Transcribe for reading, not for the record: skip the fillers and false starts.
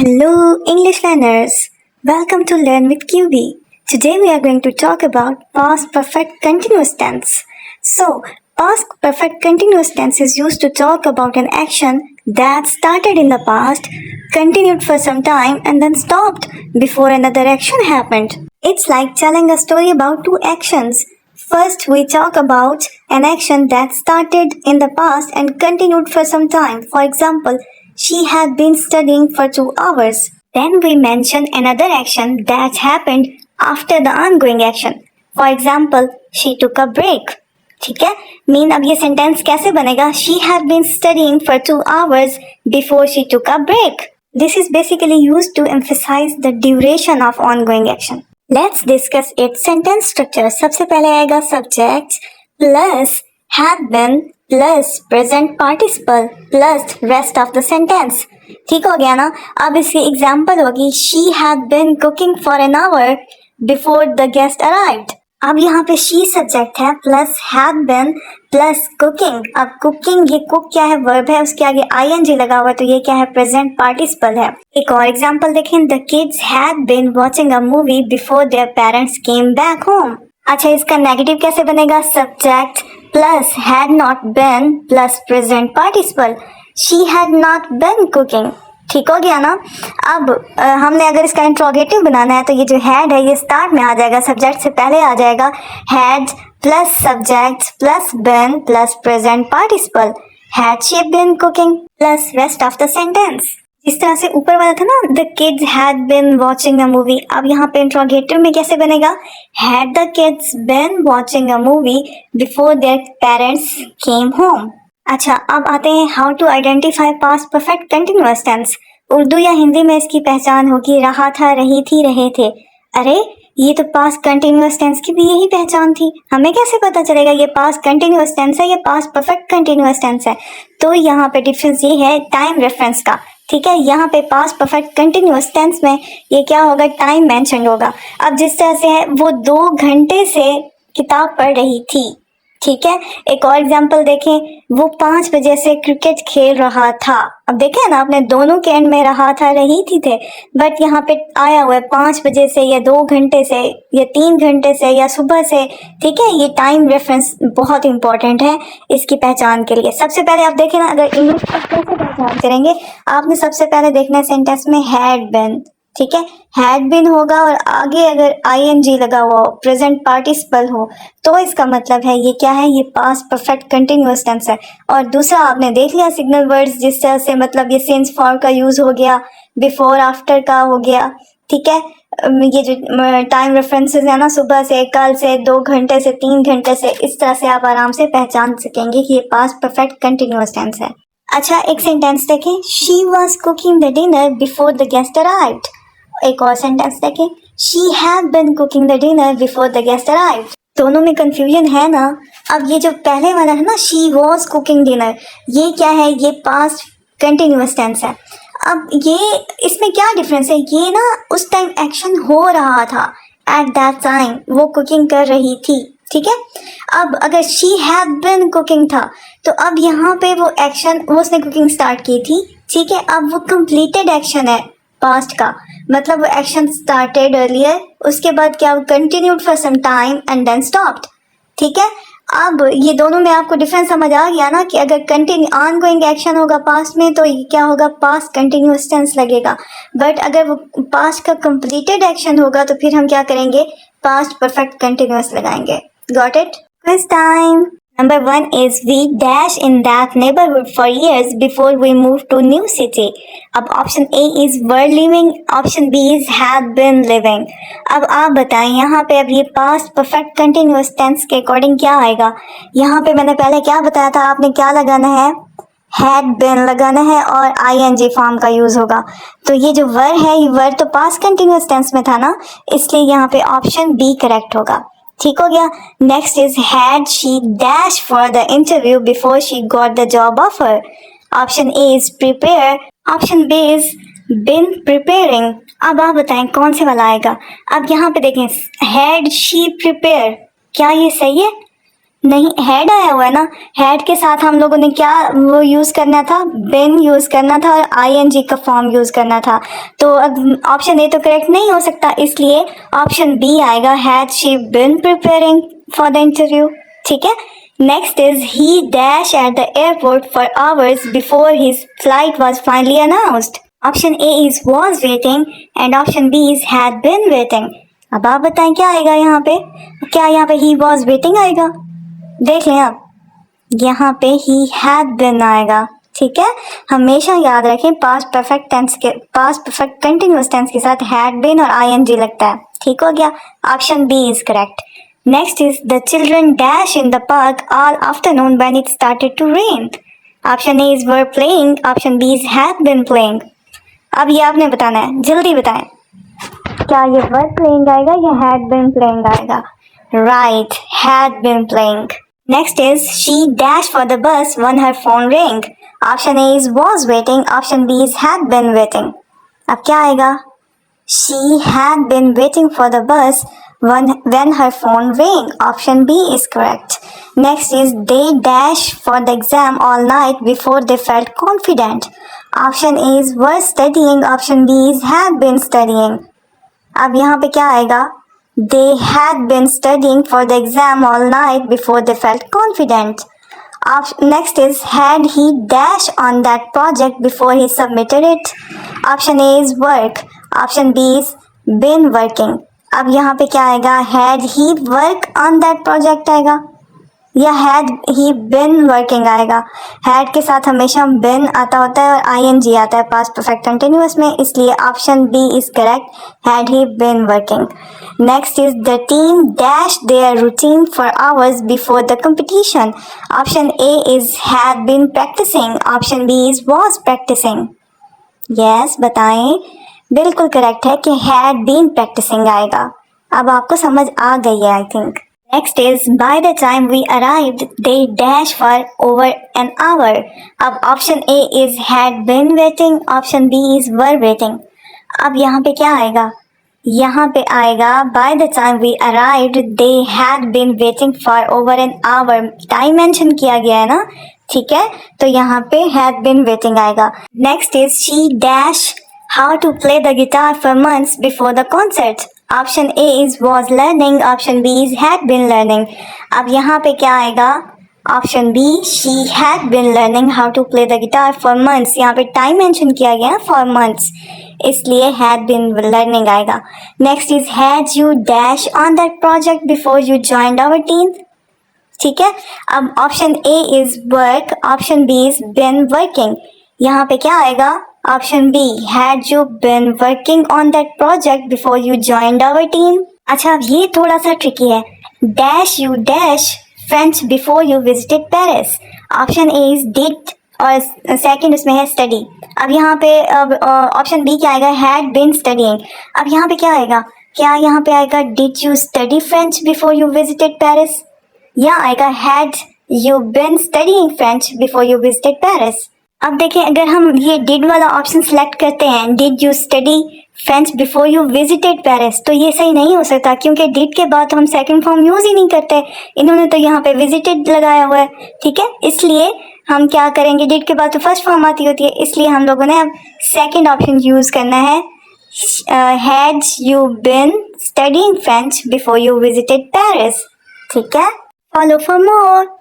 Hello, English learners. Welcome to Learn with QB. Today we are going to talk about past perfect continuous tense. So, past perfect continuous tense is used to talk about an action that started in the past, continued for some time, and then stopped before another action happened. It's like telling a story about two actions. First, we talk about an action that started in the past and continued for some time. For example, she had been studying for 2 hours. Then we mention another action that happened after the ongoing action. For example, she took a break. ठीक है mean अब ये sentence कैसे बनेगा she had been studying for 2 hours before she took a break this is basically used to emphasize the duration of ongoing action let's discuss its sentence structure सबसे पहले आएगा subject plus had been plus present participle plus rest of the sentence ठीक हो गया ना अब इसकी example होगी she had been cooking for an hour before the guest arrived अब यहाँ पे शी सब्जेक्ट है plus had been plus cooking अब कुकिंग ये कुक क्या है वर्ब है उसके आगे आईएनजी लगा हुआ तो ये क्या है प्रेजेंट पार्टिसिपल है एक और एग्जांपल देखें the kids had been watching a movie before their parents came back home अच्छा इसका नेगेटिव कैसे बनेगा subject plus had not been plus present participle she had not been cooking ठीक हो गया ना अब हमने अगर इसका इंट्रोगेटिव बनाना है तो ये जो हैड है ये स्टार्ट में आ जाएगा सब्जेक्ट से पहले आ जाएगा had plus subject plus been plus present participle had she been cooking plus rest of the sentence इस तरह से ऊपर वाला था ना the kids had been watching a movie अब यहाँ पे इंट्रोगेटिव में कैसे बनेगा had the kids been watching a movie before their parents came home अच्छा अब आते हैं how to identify past perfect continuous tense Urdu या हिंदी में इसकी पहचान होगी रहा था रही थी रहे थे अरे ये तो पास्ट कंटिन्यूअस टेंस की भी यही पहचान थी हमें कैसे पता चलेगा ये पास्ट कंटिन्यूअस टेंस है या पास्ट परफेक्ट कंटिन्यूअस टेंस है तो यहाँ पे डिफरेंस ये है टाइम रेफरेंस का ठीक है यहाँ पे पास्ट परफेक्ट कंटिन्यूअस टेंस में ये क्या होगा टाइम मेंशन होगा अब जिस तरह से है वो 2 घंटे से किताब पढ़ रही थी ठीक है एक और एग्जांपल देखें वो 5 बजे से क्रिकेट खेल रहा था अब देखें ना आपने दोनों के एंड में रहा था रही थी थे बट यहाँ पे आया हुआ है 5 बजे से या 2 घंटे से या 3 घंटे से या सुबह से ठीक है ये टाइम रेफरेंस बहुत इंपॉर्टेंट है इसकी पहचान के लिए सबसे पहले आप देखें ना अगर इंग्लिश में कैसे पहचान करेंगे आपने सबसे पहले देखना है सेंटेंस में हैड बीन ठीक है हैड बीन होगा और आगे अगर आईएनजी लगा हुआ हो प्रेजेंट पार्टिसिपल हो तो इसका मतलब है ये क्या है ये पास्ट परफेक्ट कंटिन्यूअस टेंस है और दूसरा आपने देख लिया सिग्नल वर्ड्स जिस तरह से मतलब ये सिंस फॉर का यूज हो गया बिफोर आफ्टर का हो गया ठीक है ये जो टाइम रेफरेंसेस है ना सुबह से कल से 2 घंटे से 3 घंटे से इस तरह से आप आराम से पहचान सकेंगे कि ये पास्ट परफेक्ट कंटिन्यूअस टेंस है अच्छा एक सेंटेंस देखें she was cooking the dinner before the guest arrived एक और सेंटेंस देखें she had been cooking the dinner before the guest arrived दोनों में कंफ्यूजन है ना अब ये जो पहले वाला है ना शी वॉज कुकिंग डिनर ये क्या है ये पास्ट कंटिन्यूअस टेंस है अब ये इसमें क्या डिफरेंस है ये ना उस टाइम एक्शन हो रहा था एट दैट टाइम वो कुकिंग कर रही थी ठीक है अब अगर शी हैड बीन कुकिंग था तो अब यहाँ पे वो एक्शन वो उसने कुकिंग स्टार्ट की थी ठीक है अब वो कंप्लीटेड एक्शन है पास्ट का मतलब वो एक्शन स्टार्टेड अर्लियर उसके बाद क्या continued for some time and then stopped ठीक है अब ये दोनों में आपको डिफरेंस समझ आ गया ना कि अगर कंटिन्यू ऑन गोइंग एक्शन होगा पास्ट में तो ये क्या होगा पास्ट कंटिन्यूअस टेंस लगेगा बट अगर वो पास्ट का कंप्लीटेड एक्शन होगा तो फिर हम क्या करेंगे पास्ट परफेक्ट कंटिन्यूअस लगाएंगे got it quiz time Number 1 is we dash in that neighborhood for years before we moved to new city. अब option A is were living, option B is had been living. अब आप बताएं यहाँ पे अब ये past perfect continuous tense के according क्या आएगा यहाँ पे मैंने पहले क्या बताया था आपने क्या लगाना है had been लगाना है और ing फॉर्म का यूज होगा तो ये जो were है ये were तो past continuous tense में था ना इसलिए यहाँ पे option B करेक्ट होगा ठीक हो गया next is had she dash for the interview before she got the job offer option A is prepare option B is been preparing अब आप बताएं कौन से वाला आएगा अब यहाँ पे देखें हैड शी प्रिपेयर क्या ये सही है नहीं, हैड आया हुआ है ना, हैड के साथ हम लोगों ने क्या वो यूज करना था, बिन यूज करना था और आईएनजी का फॉर्म यूज करना था। तो अब ऑप्शन ए तो करेक्ट नहीं हो सकता, इसलिए ऑप्शन बी आएगा, had she been preparing for the interview. ठीक है, next is he dash at the airport for hours before his flight was finally announced. Option A is was waiting and option B is had been waiting. अब आप बताएं क्या आएगा यहाँ पे, क्या यहाँ पे ही वाज वेटिंग आएगा? देख लें आप, यहाँ पे ही हैड बिन आएगा। ठीक है, हमेशा याद रखें पास्ट परफेक्ट टेंस के, पास्ट परफेक्ट कंटिन्यूअस टेंस के साथ हैड बिन और आईएनजी लगता है। ठीक हो गया, option B is correct. Next is the children dash in the park all afternoon when it started to rain. Option A is were playing, option B is had been playing. अब ये आपने बताना है, जल्दी बताएं, क्या ये वर प्लेइंग आएगा या हैड बिन प्लेइंग आएगा? Right, had been playing. Next is she dashed for the bus when her phone rang. Option A is was waiting. Option B is had been waiting. अब क्या आएगा? She had been waiting for the bus when her phone rang. Option B is correct. Next is they dashed for the exam all night before they felt confident. Option A is were studying. Option B is had been studying. अब यहाँ पे क्या आएगा? They had been studying for the exam all night before they felt confident. Next is had he dash on that project before he submitted it. Option A is work. Option B is been working. अब यहाँ पे क्या आएगा? Had he work on that project आएगा या had he been working आएगा? Had के साथ हमेशा बिन आता होता है और आईएनजी आता है पास्ट परफेक्ट कंटिन्यूअस में, इसलिए option B is correct, had he been working. Next is the team dash their routine for hours before the competition. Option A is had been practising, option B is was practising. Yes, बताएं, बिल्कुल correct है कि had been practising आएगा। अब आपको समझ आ गई है I think. Next is by the time we arrived, they dash for over an hour. अब option A is had been waiting, option B is were waiting. अब यहाँ पे क्या आएगा? यहाँ पे आएगा by the time we arrived, they had been waiting for over an hour. Time mention किया गया है ना, ठीक है, तो यहाँ पे had been waiting आएगा। Next is she dash how to play the guitar for months before the concert. Option A is was learning, option B is had been learning. अब यहाँ पे क्या आएगा? Option B she had been learning how to play the guitar for months. यहाँ पे time mention किया गया for months, इसलिए had been learning आएगा। Next is had you dash on that project before you joined our team. ठीक है, अब option A is work, option B is been working. यहाँ पे क्या आएगा? Option B, had you been working on that project before you joined our team. अच्छा, अब ये थोड़ा सा ट्रिकी है। Dash you dash French before you visited Paris. Option A is did और सेकंड उसमें है स्टडी। अब यहाँ पे अब ऑप्शन बी क्या आएगा? Had been studying. अब यहाँ पे क्या आएगा? क्या यहाँ पे आएगा did you study French before you visited Paris, या आएगा had you bin studying French before you visited Paris? अब देखें, अगर हम ये डिड वाला ऑप्शन सेलेक्ट करते हैं, did you study French before you visited Paris, तो ये सही नहीं हो सकता क्योंकि डिड के बाद तो हम सेकंड फॉर्म यूज ही नहीं करते। इन्होंने तो यहाँ पे विजिटेड लगाया हुआ है, ठीक है, इसलिए हम क्या करेंगे, डिड के बाद तो फर्स्ट फॉर्म आती होती है, इसलिए हम लोगों ने अब सेकंड ऑप्शन यूज करना है, had you bin studying French before you visited Paris. ठीक है, फॉलो फॉर मोर।